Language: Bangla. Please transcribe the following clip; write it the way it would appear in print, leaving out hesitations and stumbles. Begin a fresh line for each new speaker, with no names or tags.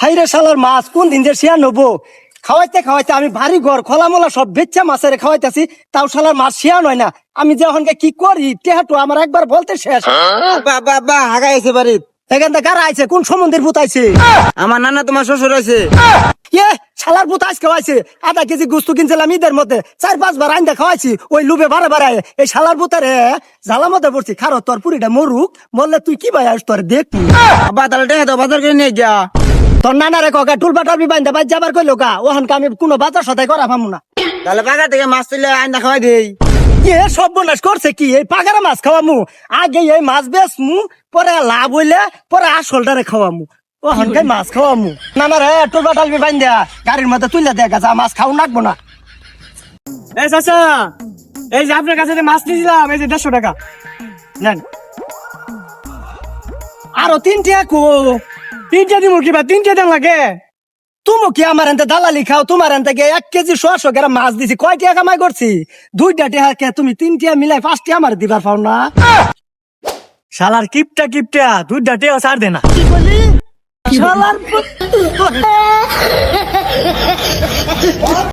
হাইরে শালার মাছ কোন দিন যে শিয়া নেবো খাওয়াইতে খাওয়াইতে আমি ভারী ঘর খোলামোলা সব বেচ্চা মাছের খাওয়াইতেছি তাও শালার মাছ শিয়া নয় না আমি যে ওখানকে কি করি টেহাটু আমার একবার বলতে শেষ
বাবা হাগাইছে বাড়ি
এখান থেকে কারা আইছে কোন সমুদ্রের ভূত আইছে
আমার নানা তোমার শ্বশুর আছে
ইয়ে শালার ভূত আজকে খাওয়াইছে আধা কেজি গুস্তু কিনছিলাম ঈদের মধ্যে 4-5 বার আইন্দা খাওয়াইছি ওই লুবে বারে বারে এই শালার ভূতের জ্বালা মধ্যে পড়ছি খারো তোর পুরিটা মরুক বললে তুই কি ভাই আস তোর দেখ
আব্বা তাহলে টেহা তো বাজার করে নিয়ে গিয়া
তোর নানারে ককা টুলবা টলবি বাইন্দা বাজ যাবার কইলো কা ওখানকে আমি কোনো বাজার সদাই করা পামু না
তাহলে বাজার থেকে মাছ তুলে আইনা খাওয়াই দেই
এ সর্বনাশ করছে কি এই পাগারা মাছ খাওয়ামু আগে এই মাছ বেচমু পরে লাভ হইলে পরে আসলটারে খাওয়ামু ওখানকার মাছ খাওয়ামু নানারে টুলবা টলবি বাইন্দা গাড়ির মধ্যে তুলে দেখা যা মাছ খাও নাকবো না
এই চাচা এই যে আপনার কাছে যে মাছ নিয়েছিলাম এই যে 150 টাকা নেন।
আরো 3 কো
3টা দিব কিবা 3টা দেন লাগে
তুমি কি আমার এনতে দালালি খাও তোমার এনতে 1 কেজি 100 গ্রাম মাছ দিছি কয় টাকা কামাই করছি 2টা টাকা তুমি 3টা মিলাই 5টা আমার দিবার পাও না
শালার কিপটা 2টা টেও ছাড় দে না
কি বলি শালার